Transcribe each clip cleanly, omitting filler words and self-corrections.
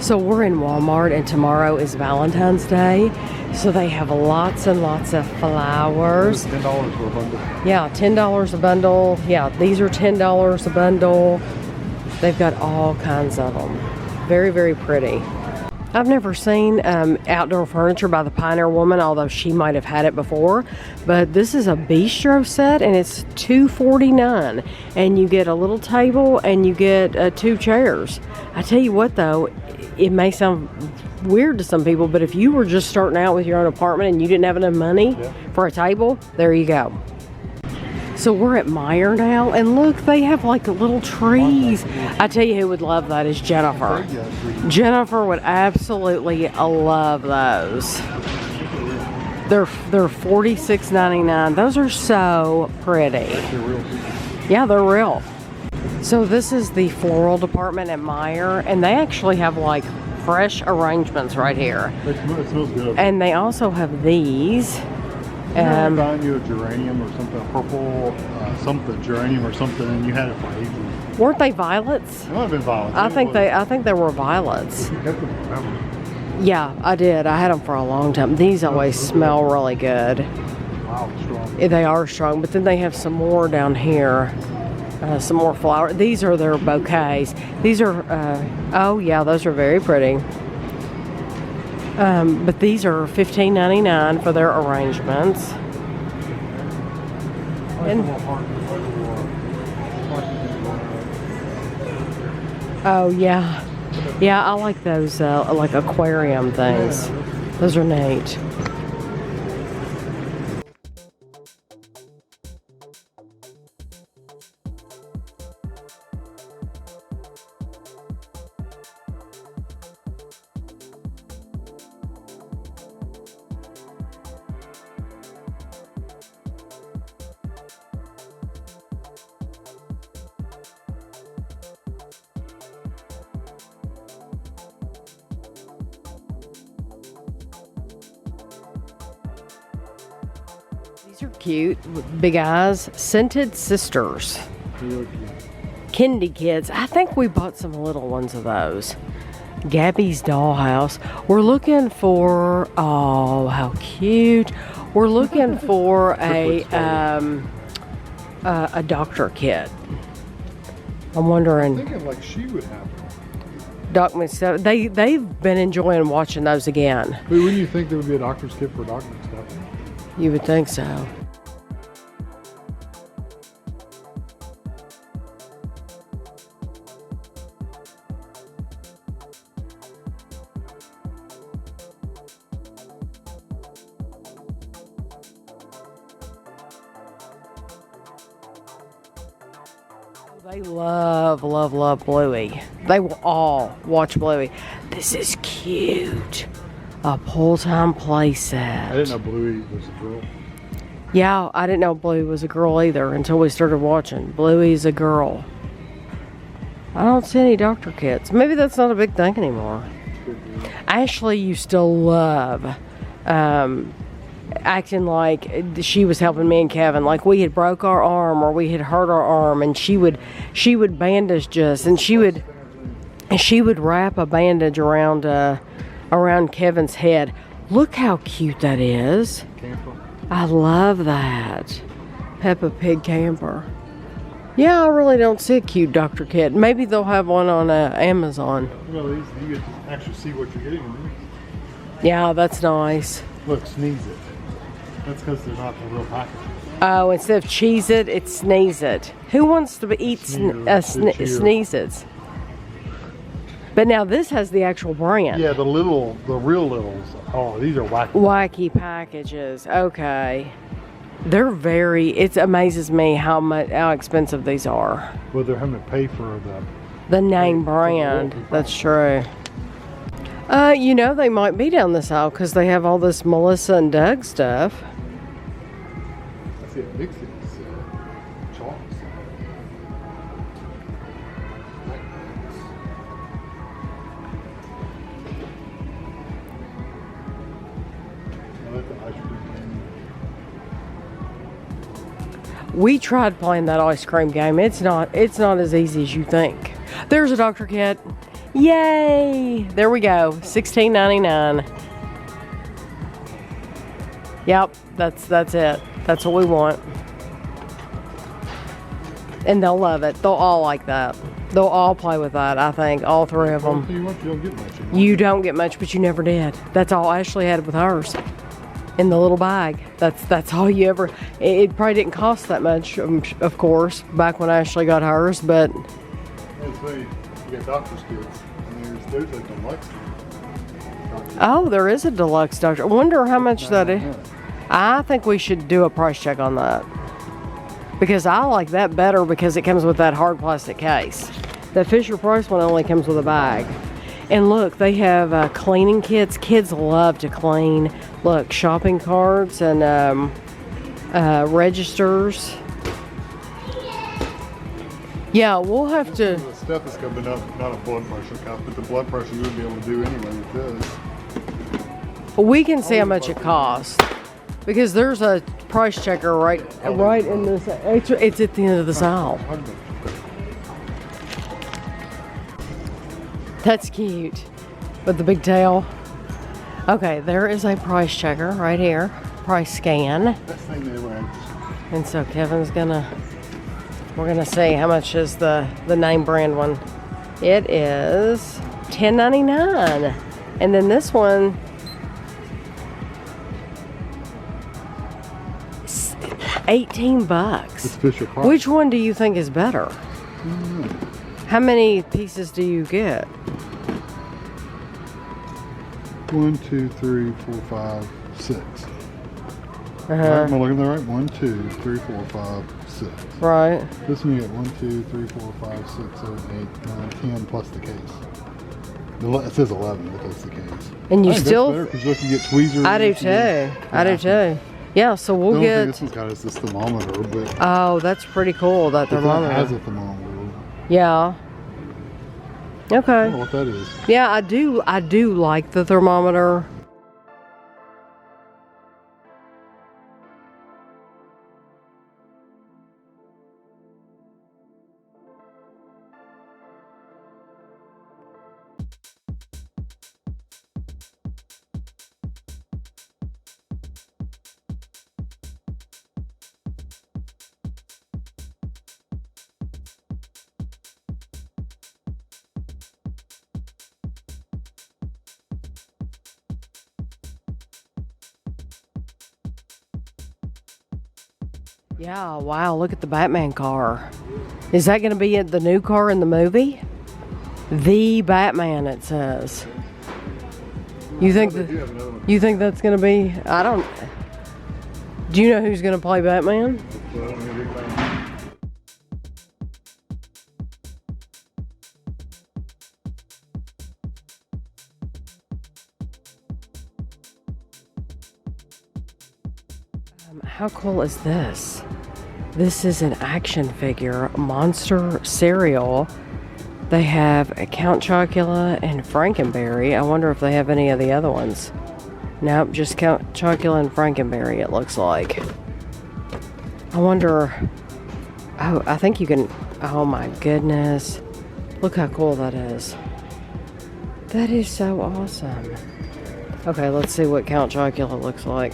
So we're in Walmart and tomorrow is Valentine's Day. So they have lots and lots of flowers. $10 for a bundle. Yeah, $10 a bundle. Yeah, these are $10 a bundle. They've got all kinds of them. Very, very pretty. I've never seen outdoor furniture by the Pioneer Woman, although she might have had it before. But this is a bistro set, and it's $249. And you get a little table, and you get 2 chairs. I tell you what, though, it may sound weird to some people, but if you were just starting out with your own apartment and you didn't have enough money for a table, there you go. So we're at Meijer now, and look, they have like little trees. I tell you who would love that is Jennifer. Jennifer would absolutely love those. They're $46.99. Those are so pretty. Yeah, they're real. So this is the floral department at Meijer, and they actually have like fresh arrangements right here. It smells good. And they also have these. Find you a geranium or something, a purple something geranium or something, and you had it for ages. Weren't they violets? It might have been violets. I think they were violets. You kept them forever. Yeah, I did. I had them for a long time. These always smell really good. Wow, strong. They are strong, but then they have some more down here. Some more flower. These are their bouquets. These are, oh yeah, those are very pretty. But these are $15.99 for their arrangements. And, oh yeah, yeah, I like those like aquarium things. Those are neat. These are cute, with big eyes. Scented Sisters. Really cute. Kindy Kids. I think we bought some little ones of those. Gabby's Dollhouse. We're looking for, oh, how cute. We're looking for a doctor kit. I'm wondering. I'm thinking like she would have one. Doc, they've been enjoying watching those again. But wouldn't you think there would be a doctor's kit for doctor stuff? You would think so. They love, love, love Bluey. They will all watch Bluey. This is cute. A full-time play set. I didn't know Bluey was a girl. Yeah, I didn't know Bluey was a girl either until we started watching. Bluey's a girl. I don't see any doctor kits. Maybe that's not a big thing anymore. Ashley used to love acting like she was helping me and Kevin, like we had broke our arm or we had hurt our arm, and she would bandage us, and she would wrap a bandage around Kevin's head. Look how cute that is. Camper. I love that. Peppa Pig camper. Yeah, I really don't see a cute doctor kit. Maybe they'll have one on Amazon. Well, you get to actually see what you're getting in these. Yeah, that's nice. Look, Sneeze It. That's because they're not the real package. Oh, instead of Cheese It, it's Sneeze It. Who wants to eat Sneeze Its? But now this has the actual brand. Yeah, the real littles. Oh, these are wacky. Wacky packages. Okay. They're it amazes me how expensive these are. Well, they're having to pay for the name brand. That's true. You know, they might be down this aisle because they have all this Melissa and Doug stuff. I see a big thing. Chalks. We tried playing that ice cream game. It's not as easy as you think. There's a doctor kit. Yay! There we go. $16.99. Yep, that's it. That's what we want. And they'll love it. They'll all like that. They'll all play with that, I think. All three of them. You don't get much. You don't get much, but you never did. That's all Ashley had with hers. In the little bag. That's all you ever... It probably didn't cost that much, of course, back when Ashley got hers, but... You got doctor's kids. And there's a deluxe. Oh, there is a deluxe doctor. I wonder how much that is. I think we should do a price check on that. Because I like that better because it comes with that hard plastic case. The Fisher Price one only comes with a bag. And look, they have cleaning kits. Kids love to clean. Look, shopping carts and registers. Yeah, we'll have to... The stethoscope, not a blood pressure cuff, but the blood pressure you would be able to do anyway with this. We can see how much it costs. Because there's a price checker right in this. It's at the end of the aisle. That's cute. With the big tail. Okay, there is a price checker right here. Price scan. Best thing they ever had. And so Kevin's we're gonna see how much is the name brand one. It is $10.99. And then this one, $18. It's Fisher Price. Which one do you think is better? How many pieces do you get? 1, 2, 3, 4, 5, 6. Am I looking at that right? 1, 2, 3, 4, 5, 6. Right. This one you get 1, 2, 3, 4, 5, 6, 7, 8, 9, 10 plus the case. It says 11, but that's the case. And you I think still... that's better because you get tweezers. I do too. I do too. Yeah, so we'll the only get... thing this one's got is this thermometer, but... Oh, that's pretty cool, that thermometer. It has a thermometer. Yeah. I Okay. don't know what that is. Yeah, I do like the thermometer. Yeah, wow, look at the Batman car. Is that going to be the new car in the movie? The Batman, it says. You think that's going to be... I don't... Do you know who's going to play Batman? How cool is this? This is an action figure, Monster cereal. They have a Count Chocula and Frankenberry. I wonder if they have any of the other ones. Nope, just Count Chocula and Frankenberry, it looks like. I wonder... Oh, I think you can... Oh my goodness. Look how cool that is. That is so awesome. Okay, let's see what Count Chocula looks like.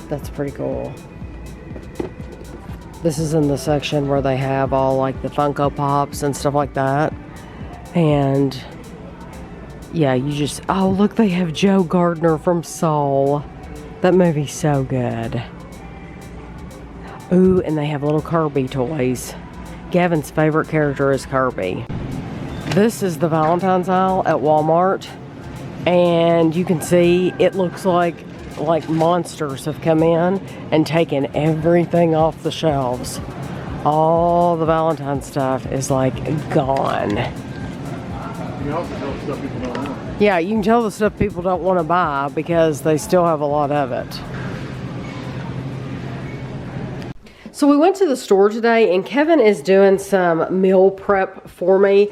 That's pretty cool. This is in the section where they have all like the Funko Pops and stuff like that. And yeah, you just... Oh, look, they have Joe Gardner from Soul. That movie's so good. Ooh, and they have little Kirby toys. Gavin's favorite character is Kirby. This is the Valentine's aisle at Walmart. And you can see it looks like monsters have come in and taken everything off the shelves. All the Valentine stuff is like gone. You can also tell stuff people don't want. Yeah, you can tell the stuff people don't want to buy because they still have a lot of it. So we went to the store today and Kevin is doing some meal prep for me.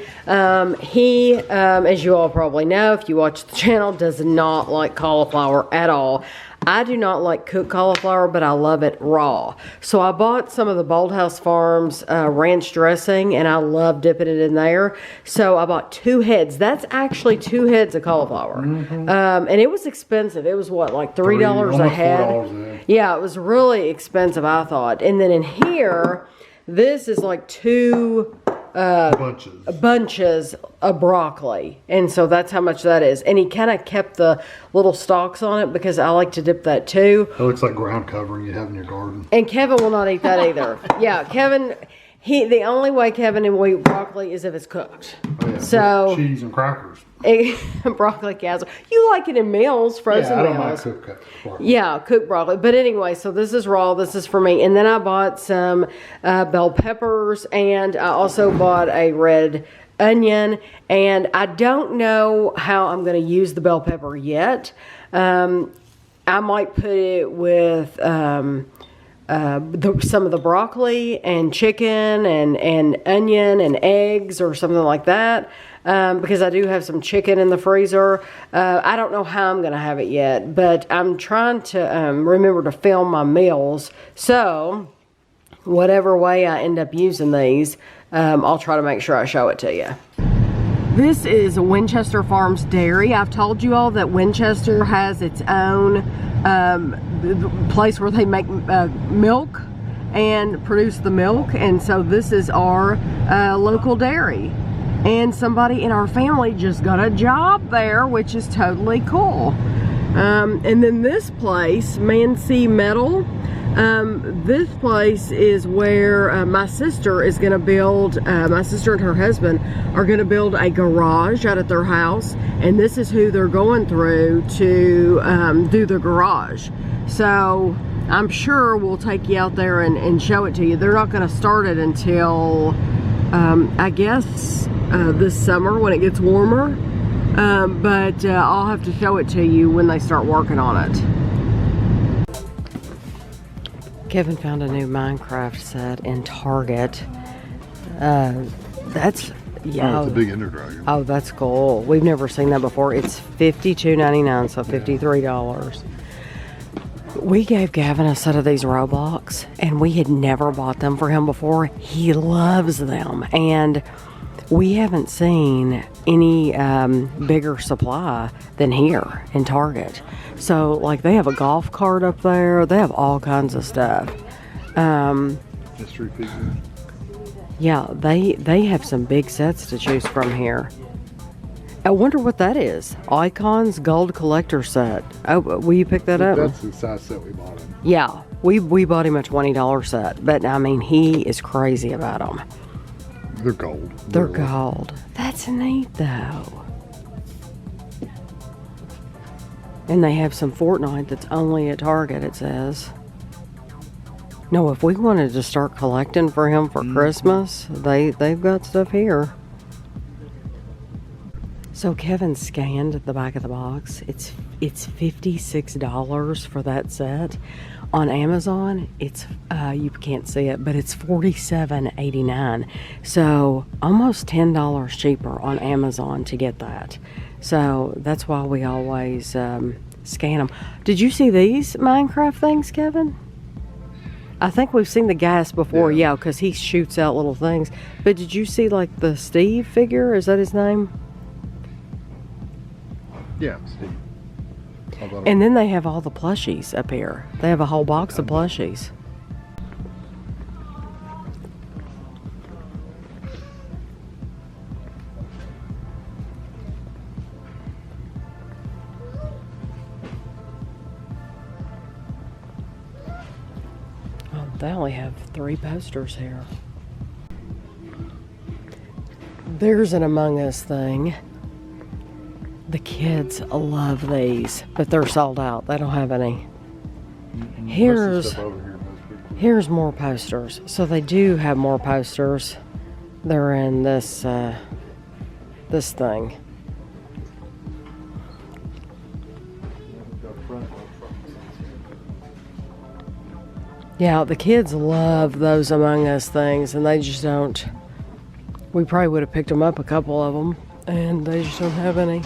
He, as you all probably know, if you watch the channel, does not like cauliflower at all. I do not like cooked cauliflower, but I love it raw. So I bought some of the Bold House Farms ranch dressing, and I love dipping it in there. So I bought 2 heads. That's actually 2 heads of cauliflower. And it was expensive. It was what, like $3 a head? $4 Yeah, it was really expensive, I thought. And then in here, this is like 2 bunches of broccoli, and so that's how much that is. And he kind of kept the little stalks on it because I like to dip that too. It looks like ground covering you have in your garden. And Kevin will not eat that either. Yeah, Kevin, the only way Kevin will eat broccoli is if it's cooked. Oh, yeah. So cheese and crackers. Broccoli casserole. You like it in meals, frozen I don't meals. mind cooked broccoli. Yeah, cooked broccoli. But anyway, so this is raw. This is for me. And then I bought some bell peppers, and I also bought a red onion. And I don't know how I'm going to use the bell pepper yet. I might put it with some of the broccoli and chicken and onion and eggs or something like that. Because I do have some chicken in the freezer. I don't know how I'm going to have it yet, but I'm trying to remember to film my meals. So whatever way I end up using these, I'll try to make sure I show it to you. This is Winchester Farms Dairy. I've told you all that Winchester has its own place where they make milk and produce the milk. And so this is our local dairy. And somebody in our family just got a job there, which is totally cool. And then this place, Man-C Metal, this place is where my sister is going to build, my sister and her husband are going to build a garage out at their house. And this is who they're going through to do the garage. So I'm sure we'll take you out there and show it to you. They're not going to start it until, I guess, this summer when it gets warmer, but I'll have to show it to you when they start working on it. Kevin found a new Minecraft set in Target. That's, yeah. Oh, it's a big Ender Dragon. Oh, that's cool. We've never seen that before. It's $52.99, so $53. We gave Gavin a set of these Roblox, and we had never bought them for him before. He loves them, and we haven't seen any bigger supply than here in Target. So, like, they have a golf cart up there. They have all kinds of stuff. Mystery figures. Yeah, they have some big sets to choose from here. I wonder what that is. Icons Gold Collector Set. Oh, will you pick that up? That's the size set we bought him. Yeah, we bought him a $20 set. But, I mean, he is crazy about them. They're gold. They're gold. That's neat, though. And they have some Fortnite that's only at Target, it says. No, if we wanted to start collecting for him for Christmas, they've got stuff here. So Kevin scanned the back of the box. It's $56 for that set. On Amazon, it's you can't see it, but it's $47.89. So almost $10 cheaper on Amazon to get that. So that's why we always scan them. Did you see these Minecraft things, Kevin? I think we've seen the gas before, yeah, because he shoots out little things. But did you see like the Steve figure? Is that his name? Yeah, Steve. And then they have all the plushies up here. They have a whole box of plushies. Oh, they only have 3 posters here. There's an Among Us thing. The kids love these, but they're sold out. They don't have any. Here's more posters. So they do have more posters. They're in this this thing. Yeah, the kids love those Among Us things, and they just don't. We probably would have picked them up, a couple of them, and they just don't have any.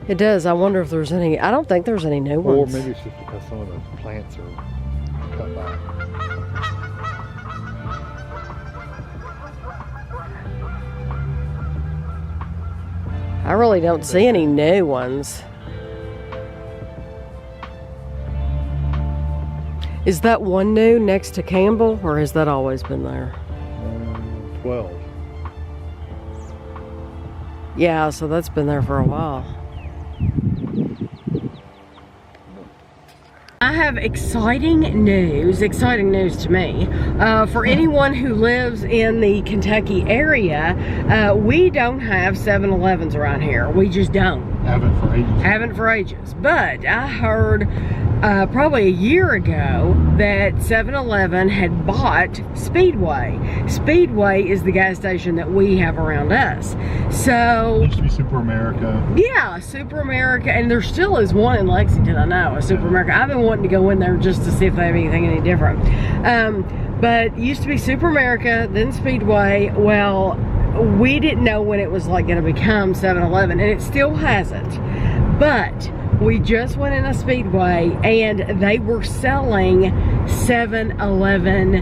It does. I wonder if there's any. I don't think there's any new ones. Or maybe it's just because some of the plants are cut back. I really don't see any new ones. Is that one new next to Campbell, or has that always been there? 12. Yeah, so that's been there for a while. I have exciting news to me. For anyone who lives in the Kentucky area, we don't have 7-Elevens around here. We just don't. Haven't for ages. But I heard probably a year ago that 7-Eleven had bought Speedway. Speedway is the gas station that we have around us. So it used to be Super America. Yeah, Super America, and there still is one in Lexington, I know, a Super America. I've been wanting to go in there just to see if they have anything any different. But it used to be Super America, then Speedway. Well, we didn't know when it was like going to become 7-Eleven, and it still hasn't. But we just went in a Speedway and they were selling 7-Eleven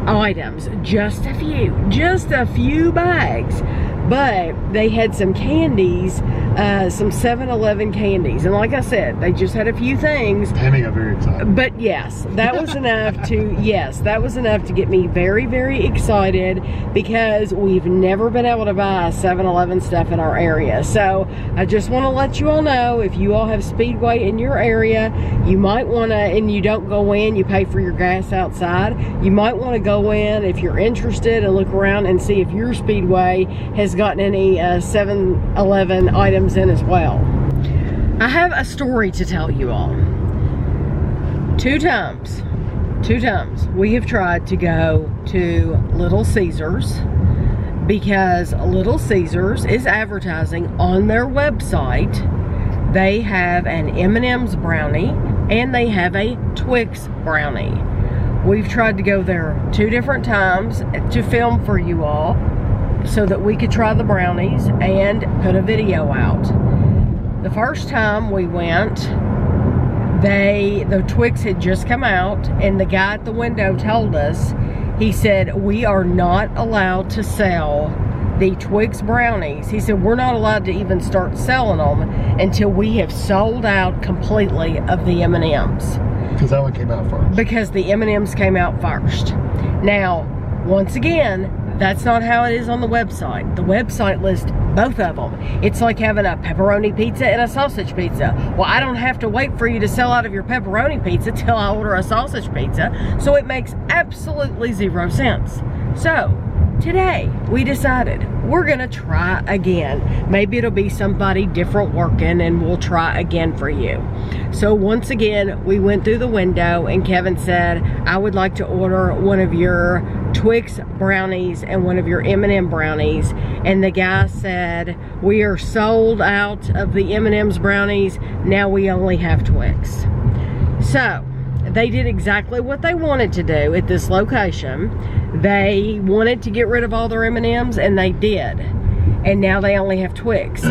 items, just a few bags, but they had some candies, some 7-Eleven candies, and like I said, they just had a few things. Tammy got very excited. But yes, that was enough to get me very, very excited, because we've never been able to buy 7-Eleven stuff in our area. So I just want to let you all know, if you all have Speedway in your area, you might want to, and you don't go in, you pay for your gas outside, you might want to go in if you're interested and look around and see if your Speedway has gotten any 7-Eleven items in as well. I have a story to tell you all. Two times we have tried to go to Little Caesars, because Little Caesars is advertising on their website. They have an M&M's brownie and they have a Twix brownie. We've tried to go there 2 different times to film for you all, so that we could try the brownies and put a video out. The first time we went, the Twix had just come out, and the guy at the window told us, he said, we are not allowed to sell the Twix brownies. He said, we're not allowed to even start selling them until we have sold out completely of the M&Ms. Because that one came out first. Because the M&Ms came out first. Now, once again, that's not how it is on the website. The website lists both of them. It's like having a pepperoni pizza and a sausage pizza. Well, I don't have to wait for you to sell out of your pepperoni pizza till I order a sausage pizza. So it makes absolutely 0 sense. So today we decided we're gonna try again. Maybe it'll be somebody different working and we'll try again for you. So once again, we went through the window and Kevin said, I would like to order one of your Twix brownies and one of your M&M brownies. And the guy said, we are sold out of the M&M's brownies. Now we only have Twix. So they did exactly what they wanted to do at this location. They wanted to get rid of all their M&Ms, and they did. And now they only have Twix.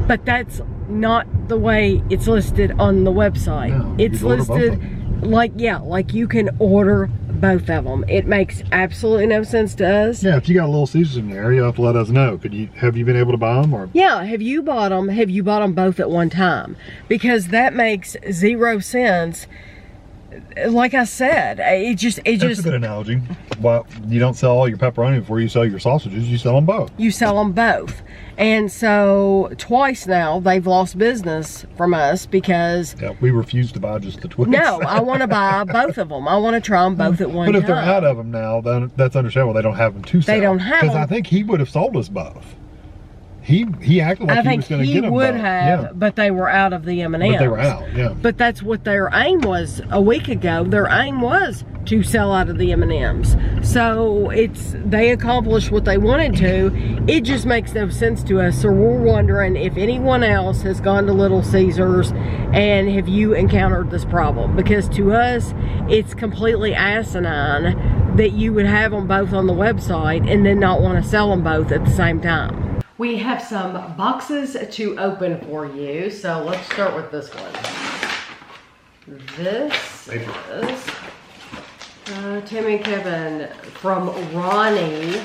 But that's not the way it's listed on the website. No, it's listed like you can order both of them. It makes absolutely no sense to us. Yeah, if you got a Little Caesars in the area, you have to let us know. Have you been able to buy them? Or yeah, have you bought them? Have you bought them both at one time? Because that makes 0 sense. Like I said, it just that's a good analogy. Well, you don't sell all your pepperoni before you sell your sausages. You sell them both. You sell them both. And so twice now they've lost business from us because we refuse to buy just the Twix. No, I want to buy both of them. I want to try them both at one time. But if they're out of them now, then that's understandable. They don't have them to sell. They don't have them. Because I think he would have sold us both. He acted like he was going to get them both. I think he would have, but they were out of the M&Ms. But they were out, yeah. But that's what their aim was a week ago. Their aim was to sell out of the M&Ms. So they accomplished what they wanted to. It just makes no sense to us. So we're wondering if anyone else has gone to Little Caesars and have you encountered this problem? Because to us, it's completely asinine that you would have them both on the website and then not want to sell them both at the same time. We have some boxes to open for you. So let's start with this one. This is Tammy and Kevin from Ronnie.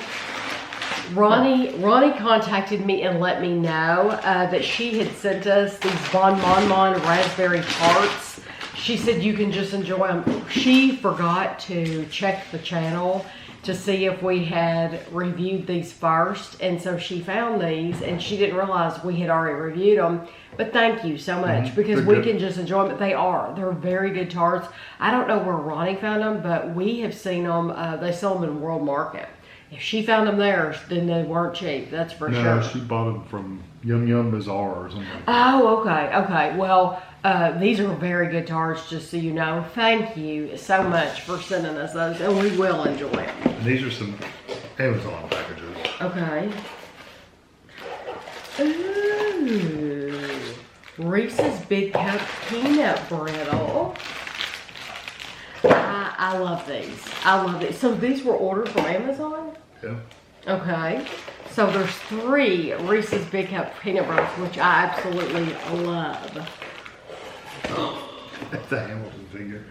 Ronnie contacted me and let me know that she had sent us these Bon Bon Mon raspberry tarts. She said you can just enjoy them. She forgot to check the channel to see if we had reviewed these first, and so she found these and she didn't realize we had already reviewed them. But thank you so much, because we can just enjoy them. They're very good tarts. I don't know where Ronnie found them, but we have seen them. They sell them in World Market. If she found them there, then they weren't cheap, that's for sure. No, she bought them from Yum Yum Bazaar or something. Oh, okay. Well, these are very good tarts, just so you know. Thank you so much for sending us those, and we will enjoy them. And these are some Amazon packages. Okay. Ooh. Reese's Big Cup Peanut Brittle. I love these. I love these. So these were ordered from Amazon? Yeah. Okay. So there's 3 Reese's Big Cup Peanut Brittles, which I absolutely love. That's a Hamilton figure.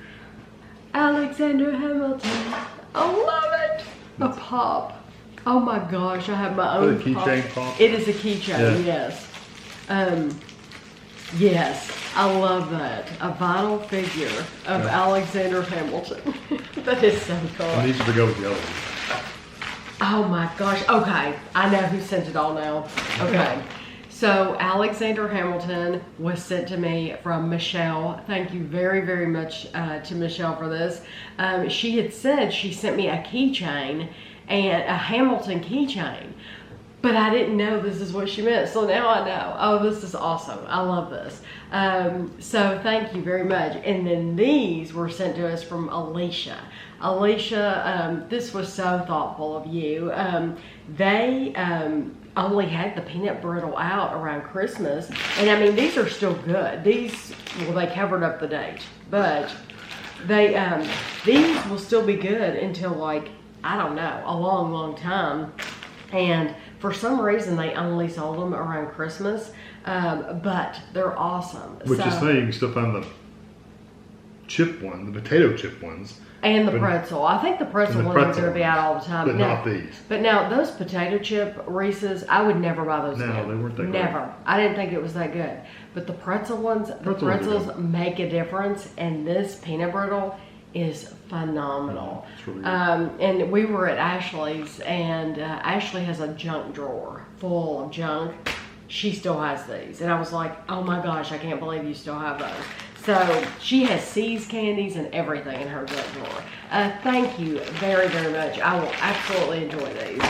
Alexander Hamilton. I love it. A pop. Oh my gosh, I have my own Is it a keychain pop? It is a keychain, Yeah. yes. Yes, I love that. A vinyl figure of Alexander Hamilton. That is so cool. And these are to go with the others. Oh my gosh. Okay, I know who sent it all now. Okay. So Alexander Hamilton was sent to me from Michelle. Thank you very, very much to Michelle for this. She had said she sent me a keychain, and a Hamilton keychain, but I didn't know this is what she meant. So now I know. Oh, this is awesome. I love this. So thank you very much. And then these were sent to us from Alicia. Alicia, this was so thoughtful of you. They only had the peanut brittle out around Christmas. And I mean, these are still good. These, well, they covered up the date, but they, these will still be good until, like, I don't know, a long, long time. And for some reason, they only sold them around Christmas, but they're awesome. Which is funny, you can still find the chip one, the potato chip ones. And the pretzel. I think the pretzel ones are going to be out all the time. But not these. But now, those potato chip Reese's, I would never buy those again. No, they weren't that good. Never. I didn't think it was that good. But the pretzel ones, the pretzels make a difference, and this peanut brittle is phenomenal. It's really good. And we were at Ashley's, and Ashley has a junk drawer full of junk. She still has these. And I was like, oh my gosh, I can't believe you still have those. So she has C's candies and everything in her junk drawer. Thank you very, very much. I will absolutely enjoy these.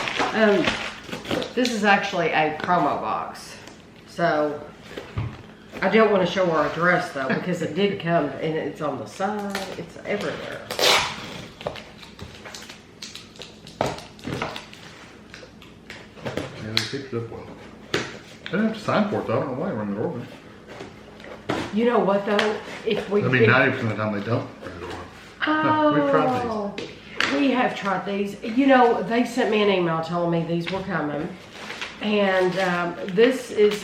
This is actually a promo box. So I don't want to show our address though, because it did come and it's on the side. It's everywhere. Yeah, they picked it up well. I didn't have to sign for it though. I don't know why I run the organ. You know what though? If we 90% of the time they don't bring it over. Oh, We've tried these. We have tried these. You know, they sent me an email telling me these were coming. And this is,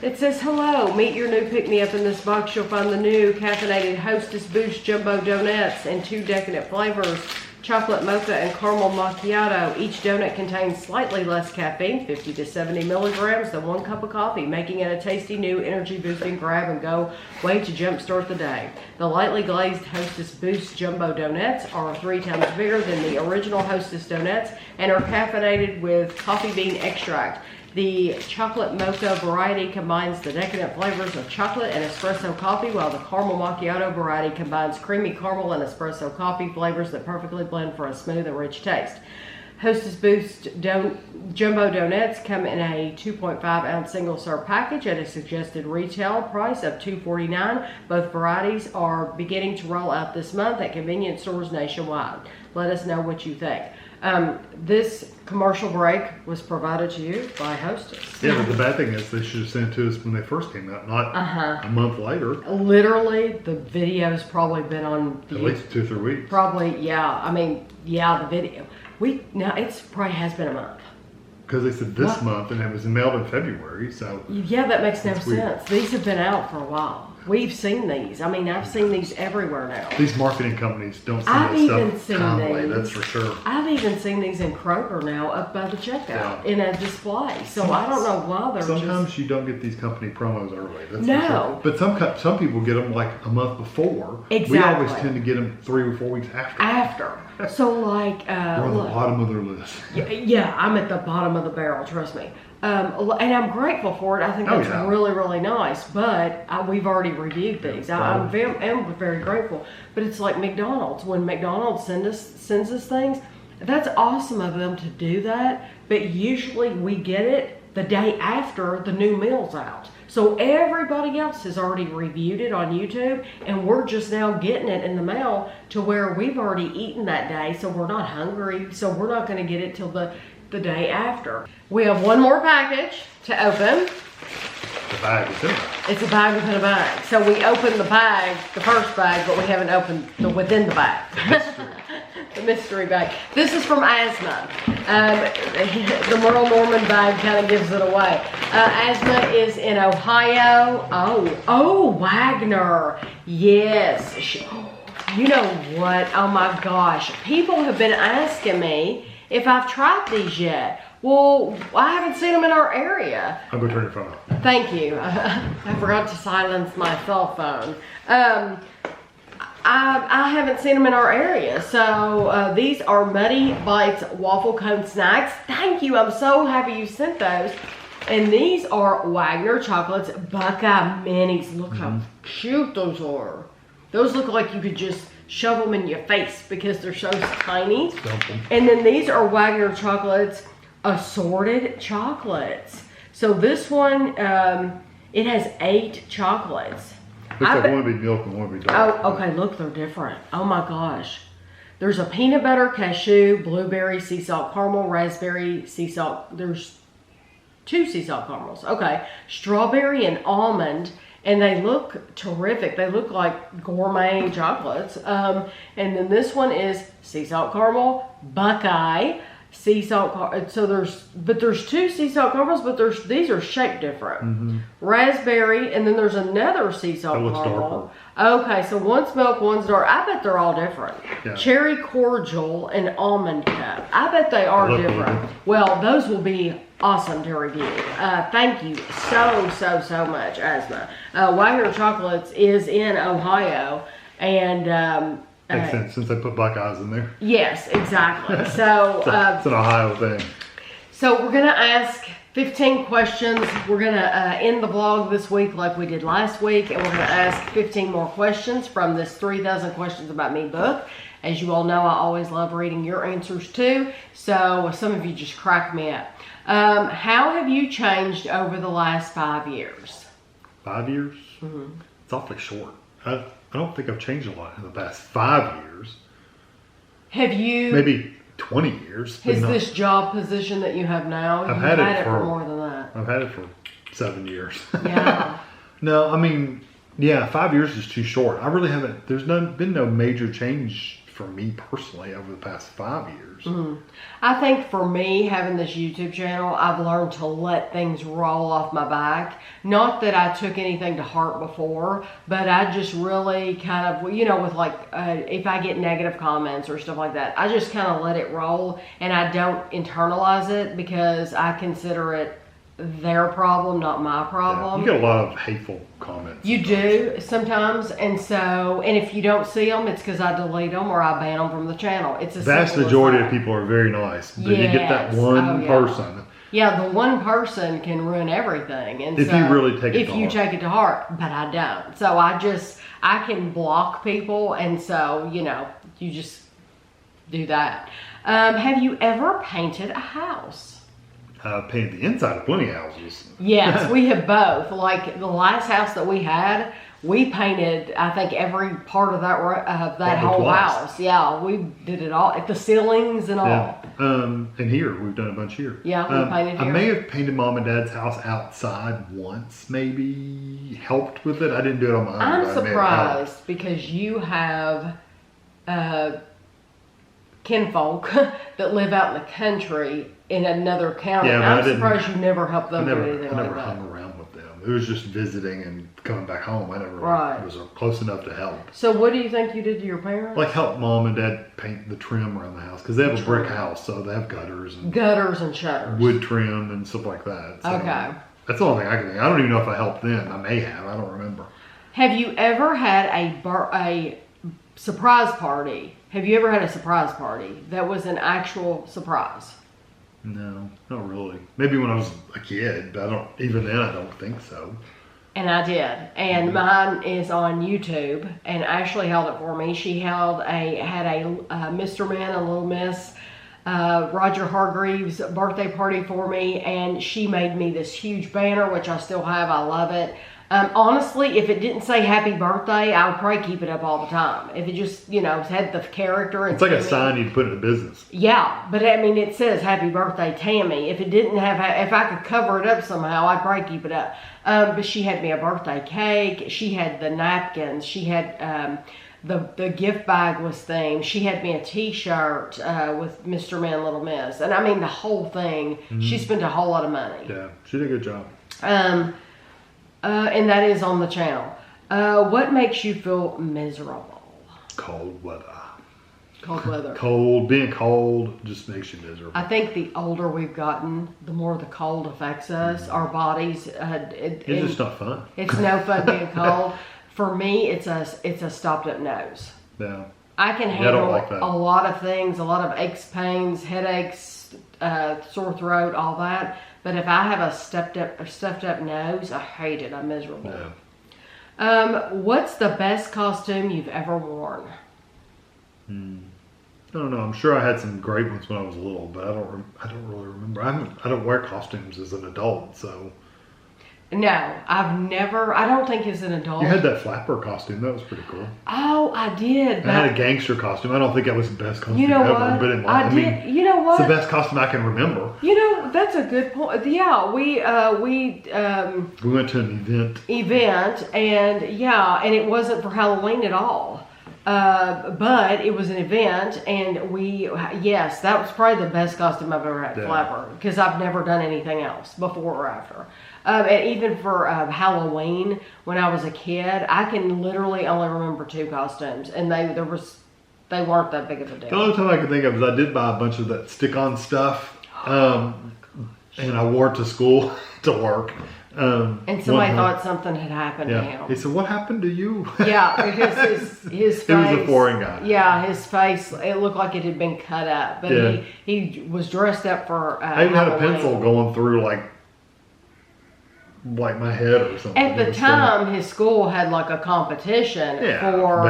it says, hello, meet your new pick-me-up. In this box, you'll find the new caffeinated Hostess Boost Jumbo Donuts in 2 decadent flavors, chocolate mocha and caramel macchiato. Each donut contains slightly less caffeine, 50 to 70 milligrams, than 1 cup of coffee, making it a tasty new energy-boosting grab-and-go way to jumpstart the day. The lightly glazed Hostess Boost Jumbo Donuts are 3 times bigger than the original Hostess Donuts and are caffeinated with coffee bean extract. The chocolate mocha variety combines the decadent flavors of chocolate and espresso coffee, while the caramel macchiato variety combines creamy caramel and espresso coffee flavors that perfectly blend for a smooth and rich taste. Hostess Boost Jumbo Donuts come in a 2.5-ounce single-serve package at a suggested retail price of $2.49. Both varieties are beginning to roll out this month at convenience stores nationwide. Let us know what you think. This commercial break was provided to you by Hostess. Yeah, but the bad thing is they should have sent it to us when they first came out, not a month later. Literally, the video's probably been on At least 2 or 3 weeks. Probably, yeah. I mean, yeah, the video. Now it's probably has been a month. because they said this month and it was mailed in February, so. Yeah, that makes no That's weird. sense. These have been out for a while. We've seen these. I mean, I've seen these everywhere now. These marketing companies don't I've send even this seen stuff timely, these. that's for sure. I've even seen these in Kroger now up by the checkout in a display. So I don't know why they're Sometimes you don't get these company promos early. That's No. for sure. But some people get them like a month before. Exactly. We always tend to get them 3 or 4 weeks after. So like, We're on the bottom of their list. yeah, I'm at the bottom of the barrel. Trust me. And I'm grateful for it. I think that's really, really nice. But we've already reviewed these. I'm very grateful. But it's like McDonald's. When McDonald's sends us things, that's awesome of them to do that. But usually we get it the day after the new meal's out. So everybody else has already reviewed it on YouTube, and we're just now getting it in the mail to where we've already eaten that day, so we're not hungry. So we're not going to get it till the day after. We have one more package to open. The bag is in it. It's a bag within a bag. So we opened the bag, the first bag, but we haven't opened the within the bag. The mystery bag. This is from Asthma. The Merle Norman bag kind of gives it away. Asthma is in Ohio. Oh, Wagner. Yes. You know what? Oh my gosh. People have been asking me if I've tried these yet. Well, I haven't seen them in our area. I'll go turn your phone off. Thank you. I forgot to silence my cell phone. I haven't seen them in our area. So these are Muddy Bites waffle cone snacks. Thank you. I'm so happy you sent those. And these are Wagner chocolates Buckeye minis. Look how cute those are. Those look like you could just shove them in your face because they're so tiny. And then these are Wagner chocolates, assorted chocolates. So this one, it has 8 chocolates. Looks like one would be milk and one would be dark. Oh, okay, look, they're different. Oh my gosh. There's a peanut butter, cashew, blueberry, sea salt caramel, raspberry, sea salt. There's 2 sea salt caramels. Okay. Strawberry and almond. And they look terrific. They look like gourmet chocolates. And then this one is sea salt caramel, Buckeye, sea salt. So there's 2 sea salt caramels, but these are shaped different. Raspberry, and then there's another sea salt caramel. Okay, so one's milk, one's dark. I bet they're all different. Yeah. Cherry cordial and almond cup. I bet they are different. Well, those will be awesome to review. Thank you so much, Asma. Wagner Chocolates is in Ohio, and makes sense since they put Buckeyes in there. Yes, exactly. So it's an Ohio thing. So we're gonna ask 15 questions. We're gonna end the vlog this week like we did last week, and we're gonna ask 15 more questions from this 3,000 Questions About Me book. As you all know, I always love reading your answers too. So some of you just crack me up. How have you changed over the last 5 years? 5 years? It's awfully short. I don't think I've changed a lot in the past 5 years. Have you? Maybe 20 years. Has this job position that you have now, I've had it for more than that? I've had it for 7 years. Yeah. No, I mean, yeah, 5 years is too short. I really haven't, there's been no major change for me personally over the past 5 years. I think for me, having this YouTube channel, I've learned to let things roll off my back. Not that I took anything to heart before, but I just really kind of, you know, with like, if I get negative comments or stuff like that, I just kind of let it roll, and I don't internalize it because I consider it their problem, not my problem. Yeah, you get a lot of hateful comments. You do sometimes, and if you don't see them, it's because I delete them or I ban them from the channel. It's a vast majority of people are very nice, but you get that one person. Yeah, the one person can ruin everything, and if you really take it to heart. But I don't. So I can block people, and so you just do that. Have you ever painted a house? Painted the inside of plenty of houses. Yes, we have both. Like the last house that we had, we painted, I think, every part of that whole house. Yeah, we did it all, the ceilings and all. Yeah. And here, we've done a bunch here. Yeah, we painted here. I may have painted Mom and Dad's house outside once, maybe helped with it. I didn't do it on my own. I'm surprised because you have kinfolk that live out in the country in another county. Yeah, I'm surprised you never helped them do anything I like never that. hung around with them. It was just visiting and coming back home. I never was close enough to help. So what do you think you did to your parents? Like help mom and dad paint the trim around the house because they have a brick house, so they have gutters and shutters, wood trim and stuff like that. So okay, that's the only thing I can think. I don't even know if I helped them. I may have. I don't remember. Have you ever had a surprise party? Have you ever had a surprise party that was an actual surprise? No, not really. Maybe when I was a kid, but even then I don't think so. And I did. And mine is on YouTube, and Ashley held it for me. She had a Mr. Man and Little Miss Roger Hargreaves birthday party for me, and she made me this huge banner, which I still have. I love it. Honestly, if it didn't say happy birthday, I would probably keep it up all the time. If it just, had the character. It's like a sign you'd put in a business. Yeah, but I mean, it says happy birthday, Tammy. If it didn't have, if I could cover it up somehow, I'd probably keep it up. But she had me a birthday cake. She had the napkins. She had, the gift bag was themed. She had me a t-shirt, with Mr. Man, Little Miss. And I mean, the whole thing, she spent a whole lot of money. Yeah, she did a good job. And that is on the channel. What makes you feel miserable? Cold weather. Cold weather. Being cold just makes you miserable. I think the older we've gotten, the more the cold affects us, our bodies. It's just not fun. It's no fun being cold. For me, it's a stopped up nose. Yeah. I can handle like that. a lot of things, a lot of aches, pains, headaches, sore throat, all that. But if I have a stuffed up nose, I hate it. I'm miserable. Yeah. What's the best costume you've ever worn? I don't know. I'm sure I had some great ones when I was little, but I don't really remember. I don't wear costumes as an adult, so. No, I've never. I don't think as an adult. You had that flapper costume. That was pretty cool. Oh, I did. I had a gangster costume. I don't think that was the best costume ever. But I did. You know what? It's the best costume I can remember. That's a good point. Yeah, we went to an event, and and it wasn't for Halloween at all. But it was an event, and that was probably the best costume I've ever had, flapper, because I've never done anything else before or after. And even for Halloween, when I was a kid, I can literally only remember 2 costumes, and they weren't that big of a deal. The only time I can think of is I did buy a bunch of that stick-on stuff, and I wore it to school to work. And somebody thought something had happened to him. He said, "What happened to you?" Yeah, because his face. He was a foreign guy. Yeah, his face, it looked like it had been cut up. But he was dressed up for I even had a pencil going through like my head or something. At the time, his school had like a competition for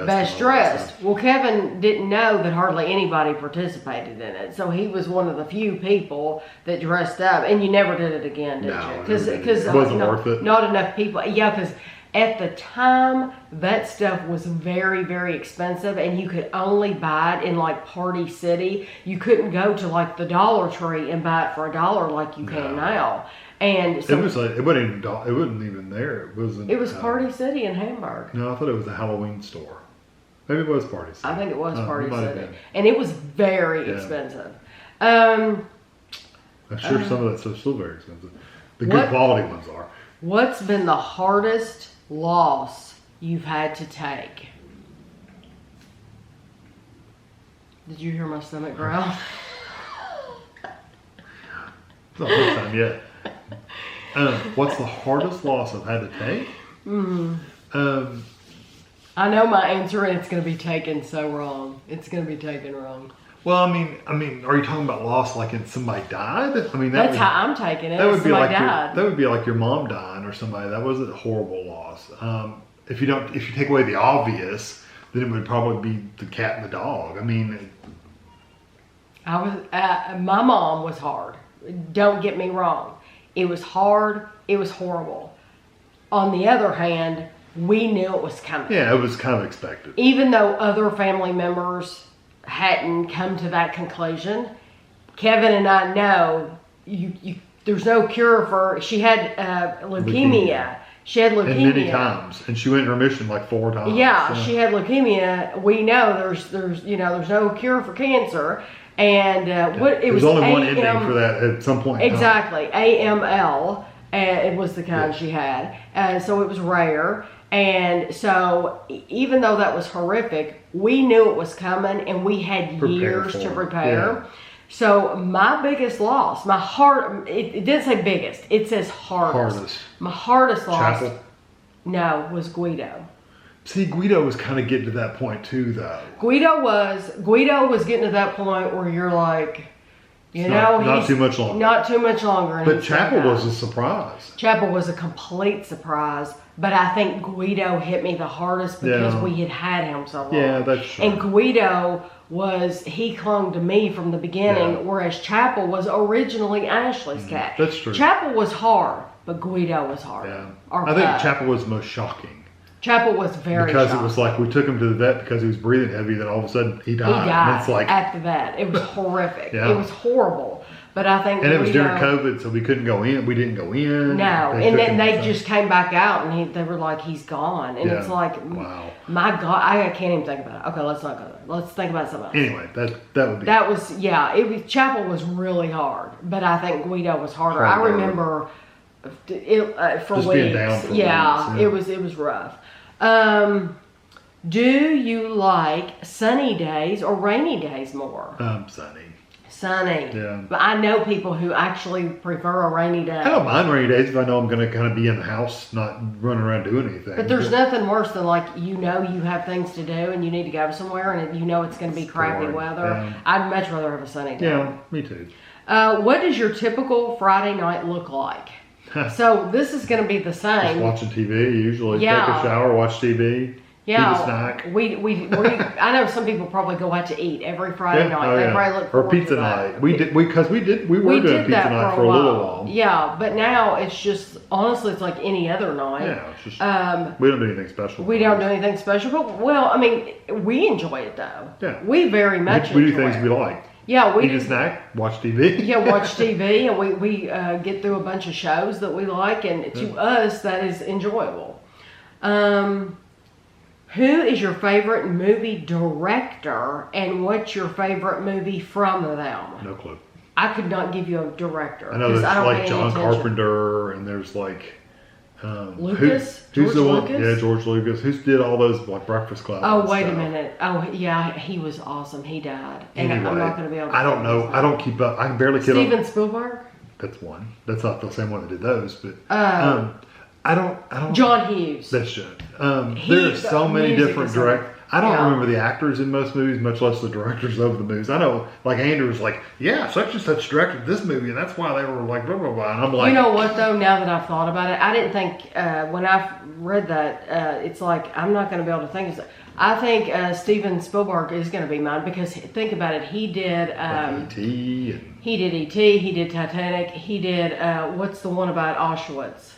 best dressed. Well, Kevin didn't know that hardly anybody participated in it, so he was one of the few people that dressed up. And you never did it again, did you? Because it wasn't worth it. Not enough people. Yeah, because at the time, that stuff was very, very expensive, and you could only buy it in like Party City. You couldn't go to like the Dollar Tree and buy it for $1 like you can now. And so it wasn't even there. It was Party City in Hamburg. No, I thought it was a Halloween store. Maybe it was Party City. I think it was Party City, and it was very expensive. I'm sure some of that stuff's still very expensive. The good quality ones are. What's been the hardest loss you've had to take? Did you hear my stomach growl? It's not the first time yet. What's the hardest loss I've had to take? I know my answer, and it's going to be taken so wrong. It's going to be taken wrong. Well, I mean, are you talking about loss like if somebody died? I mean, that's how I'm taking it. That would be like that would be like your mom dying or somebody. That was a horrible loss. If you take away the obvious, then it would probably be the cat and the dog. I mean, my mom was hard. Don't get me wrong. It was hard. It was horrible. On the other hand, we knew it was coming. Yeah, it was kind of expected. Even though other family members hadn't come to that conclusion, Kevin and I know there's no cure for. She had leukemia. She had leukemia. And many times, and she went in remission like 4 times. Yeah, she had leukemia. We know there's no cure for cancer. And it was only one ending for that at some point. Exactly, AML. It was the kind she had, so it was rare. And so, even though that was horrific, we knew it was coming, and we had years to prepare. Yeah. So my biggest loss, it didn't say biggest, it says hardest. My hardest loss, Chapel? No, was Guido. See, Guido was kind of getting to that point too, though. Guido was getting to that point where you're like, not too much longer. Not too much longer. But Chapel was a surprise. Chapel was a complete surprise. But I think Guido hit me the hardest because we had him so long. Yeah, that's true. And Guido he clung to me from the beginning, whereas Chapel was originally Ashley's cat. That's true. Chapel was hard, but Guido was hard. Yeah. I think Chapel was most shocking. Chapel was very Because shocking. it was like we took him to the vet because he was breathing heavy, then all of a sudden he died. He died and it's like, at the vet. It was horrific. Yeah. It was horrible. But I think and it was during COVID, so we couldn't go in. We didn't go in. No, and then they just came back out, and they were like, he's gone. And it's like, wow. My God, I can't even think about it. Okay, let's not go there. Let's think about something else. Anyway, that would be. That was, Chapel was really hard, but I think Guido was harder. I remember it for just weeks. Being down for weeks, it was rough. Do you like sunny days or rainy days more? Sunny. Sunny. Yeah. But I know people who actually prefer a rainy day. I don't mind rainy days if I know I'm going to kind of be in the house, not running around doing anything. But there's nothing worse than you have things to do and you need to go somewhere and it's going to be crappy weather. Yeah. I'd much rather have a sunny day. Yeah, me too. What does your typical Friday night look like? So this is going to be the same. Just watching TV usually. Take a shower, watch TV. Yeah, eat a snack. We I know some people probably go out to eat every Friday night. They probably look forward pizza to that. night. We were doing pizza night for a little while. Yeah, but now it's just honestly it's like any other night. Yeah, it's just we don't do anything special. We don't do anything special, but we enjoy it though. Yeah, we very much. We do things we like. Yeah, we eat a snack, watch TV. Yeah, watch TV, and we get through a bunch of shows that we like, and to us that is enjoyable. Who is your favorite movie director, and what's your favorite movie from them? No clue. I could not give you a director. I know there's like John Carpenter, and there's like Lucas. Who's the one? Lucas? Yeah, George Lucas. Who did all those like Breakfast Club? Oh, wait a minute. Oh, yeah, he was awesome. He died, and anyway, I'm not going to be able to. I don't know. I don't keep up. I can barely keep up. Steven Spielberg. That's one. That's not the same one that did those, but I don't. John Hughes. That's good. There are so many different directors. I don't remember the actors in most movies, much less the directors of the movies. I know, like Andrew was like, yeah, such and such directed this movie, and that's why they were like blah blah blah. And I'm like, you know what though? Now that I've thought about it, I didn't think when I read that it's like I'm not going to be able to think. I think Steven Spielberg is going to be mine because think about it. He did E.T. He did E.T. He did Titanic. He did what's the one about Auschwitz?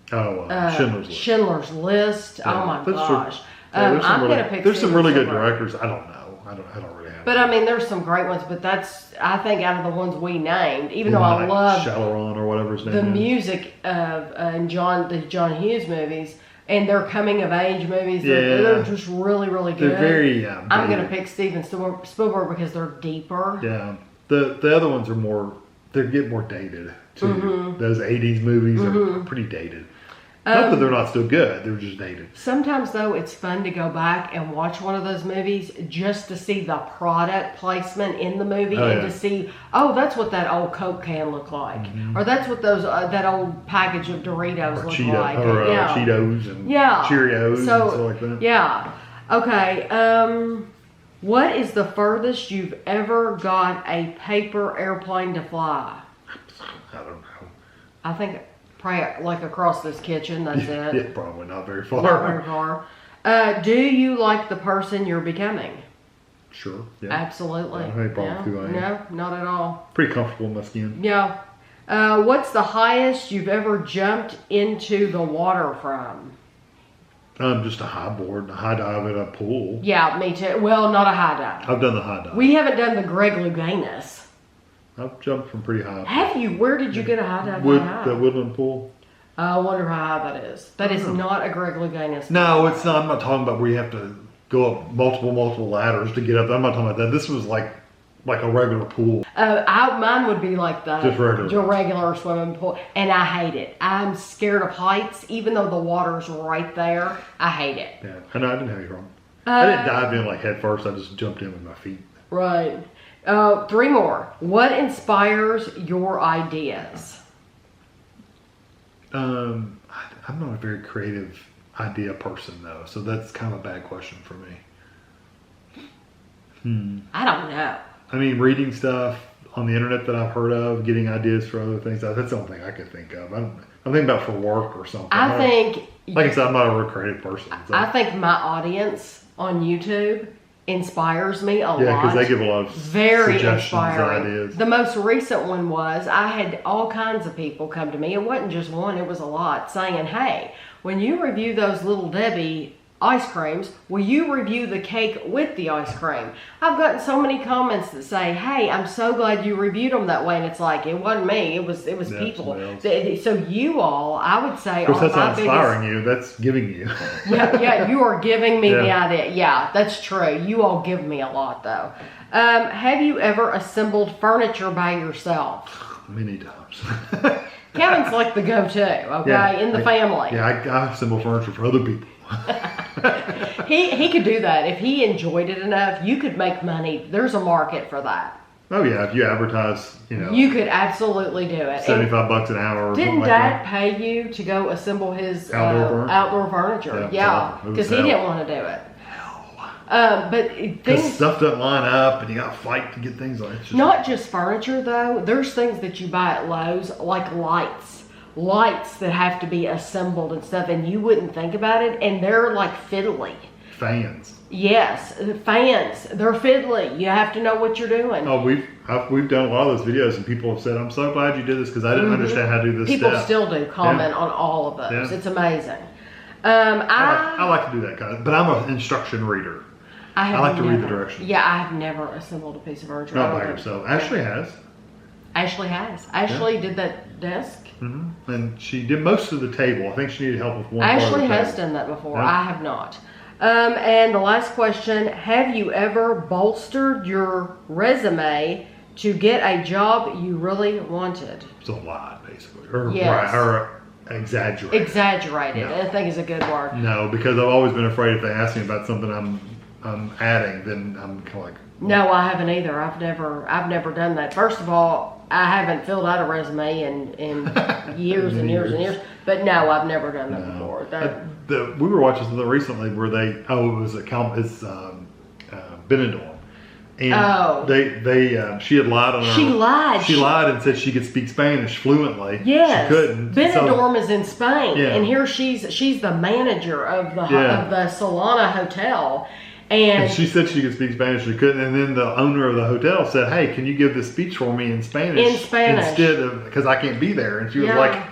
Schindler's List. Schindler's List. Oh my gosh. True. I'm going to pick. There's some really good directors. I don't know. I don't really have. But I mean, there's some great ones. But I think out of the ones we named, even though I love Shalaron or whatever his name the is. music of the John Hughes movies and their coming of age movies, they're just really really good. They're very. I'm going to pick Steven Spielberg because they're deeper. Yeah. The other ones are more. They get more dated too. Mm-hmm. Those 80s movies are pretty dated. Not that they're not still good, they're just dated. Sometimes, though, it's fun to go back and watch one of those movies just to see the product placement in the movie and to see, that's what that old Coke can look like. Mm-hmm. Or that's what that old package of Doritos look like. Or Cheetos and Cheerios and stuff like that. Yeah. Okay. What is the furthest you've ever got a paper airplane to fly? I don't know. I think... Probably like across this kitchen, that's it. Yeah, probably not very far. Not very far. Do you like the person you're becoming? Sure. Yeah. Absolutely. I don't have any problem with who I am. No, not at all. Pretty comfortable in my skin. Yeah. What's the highest you've ever jumped into the water from? Just a high board, a high dive at a pool. Yeah, me too. Well, not a high dive. I've done the high dive. We haven't done the Greg Louganis. I've jumped from pretty high. Have you? Where did you get a high dive? The Woodland Pool. I wonder how high that is. That is not a Greg Louganis. No, it's not. I'm not talking about where you have to go up multiple ladders to get up. I'm not talking about that. This was like like a regular pool? Mine would be like Just regular. your regular swimming pool, and I hate it. I'm scared of heights, even though the water's right there. I hate it. Yeah, I know, I didn't have any problem. I didn't dive in like head first. I just jumped in with my feet. Right. 3 more. What inspires your ideas? I'm not a very creative idea person though, so that's kind of a bad question for me. I don't know. I mean, reading stuff on the internet that I've heard of, getting ideas for other things. That's the only thing I could think of. I'm thinking about for work or something. I think, like I said, I'm not a real creative person. So. I think my audience on YouTube inspires me a lot. Yeah, because they give a lot of very suggestions inspiring. and ideas. The most recent one was I had all kinds of people come to me. It wasn't just one, it was a lot, saying, hey, when you review those Little Debbie ice creams, will you review the cake with the ice cream? I've gotten so many comments that say, hey, I'm so glad you reviewed them that way. And it's like, it wasn't me, it was people. So you all, I would say, of course, that's not inspiring you, that's giving you. yeah, you are giving me the idea. Yeah, that's true. You all give me a lot though. Have you ever assembled furniture by yourself? Many times. Kevin's like the go-to, okay, in the family. Yeah, I assemble furniture for other people. He could do that. If he enjoyed it enough, you could make money. There's a market for that. Oh yeah, if you advertise, you could absolutely do it. $75 an hour. Or didn't like Dad pay you to go assemble his outdoor furniture? Yeah, because he didn't want to do it. But things, stuff doesn't line up, and you got to fight to get things like. Not just furniture though. There's things that you buy at Lowe's, like lights that have to be assembled and stuff, and you wouldn't think about it, and they're like fiddly. Fans. Yes, fans. They're fiddly. You have to know what you're doing. Oh, we've done a lot of those videos, and people have said, "I'm so glad you did this because I didn't understand how to do this." People still do comment on all of those. Yeah. It's amazing. I like to do that kind of, but I'm an instruction reader. I like to read the directions. Yeah, I have never assembled a piece of furniture. Not by yourself. Ashley has. Ashley did that desk. Mm-hmm. And she did most of the table. I think she needed help with one part of the Ashley table. has done that before. Yeah. I have not. And the last question, have you ever bolstered your resume to get a job you really wanted? It's a lot, basically. Or exaggerated. Exaggerated, no. I think is a good word. No, because I've always been afraid if they ask me about something I'm adding, then I'm kind of like... No, I haven't either. I've never done that. First of all, I haven't filled out a resume in years and years and years. But no, I've never done that before. We were watching something recently where it's Benidorm. And she had lied on her. She lied and said she could speak Spanish fluently. Yes. She couldn't. Benidorm is in Spain. Yeah. And here she's the manager of the Solana Hotel. And she said she could speak Spanish, she couldn't. And then the owner of the hotel said, hey, can you give this speech for me in Spanish? Instead of, because I can't be there. And she was like...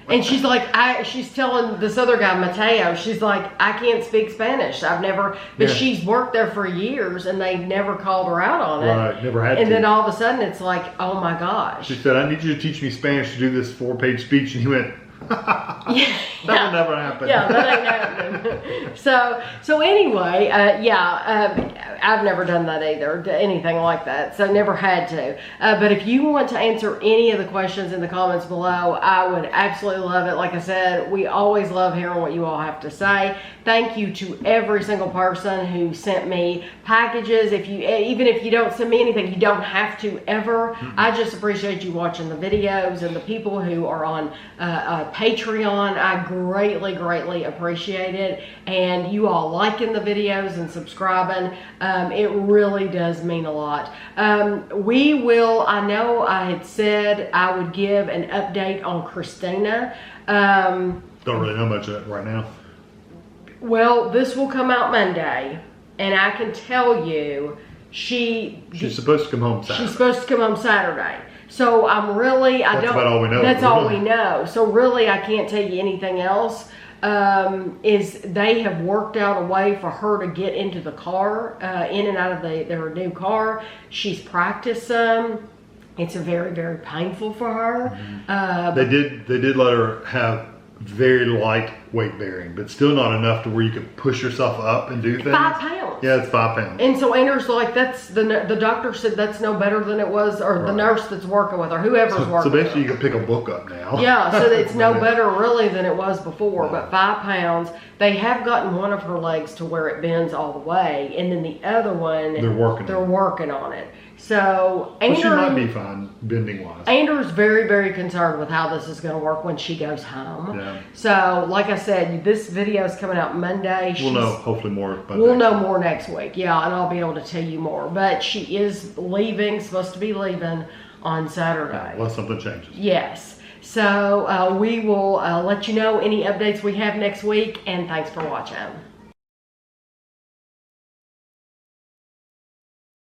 And she's like, she's telling this other guy, Mateo, she's like, I can't speak Spanish. I've never, but she's worked there for years and they never called her out on it. Right, never had to. And then all of a sudden it's like, oh my gosh. She said, I need you to teach me Spanish to do this 4-page speech. And he went, that will never happen. Yeah, that ain't happening. So anyway, I've never done that either, anything like that. So never had to. But if you want to answer any of the questions in the comments below, I would absolutely love it. Like I said, we always love hearing what you all have to say. Thank you to every single person who sent me packages. Even if you don't send me anything, you don't have to ever. I just appreciate you watching the videos and the people who are on Patreon. I greatly appreciate it, and you all liking the videos and subscribing. It really does mean a lot. I know I had said I would give an update on Christina. Don't really know much of it right now. Well, this will come out Monday, and I can tell you she's supposed to come home Saturday. She's supposed to come home Saturday. So that's about all we know. That's all we know. So really, I can't tell you anything else. Is they have worked out a way for her to get into the car, in and out of their new car. She's practiced some. It's very painful for her. They did let her have very light weight bearing, but still not enough to where you can push yourself up and do things. 5 pounds. Yeah, it's 5 pounds. And so Andrew's like, that's the doctor said that's no better than it was, or the nurse that's working with her, whoever's working. So basically, you can pick a book up now. Yeah, so it's no better really than it was before. But 5 pounds. They have gotten one of her legs to where it bends all the way, and then the other one they're working on it. So Andrew, she might be fine bending wise. Andrew's very, very concerned with how this is going to work when she goes home. Yeah. So, like I said, this video is coming out Monday. We'll know hopefully more. We'll know more next week. Yeah, and I'll be able to tell you more. But she is leaving, supposed to be leaving on Saturday. Unless something changes. Yes. So we will let you know any updates we have next week. And thanks for watching.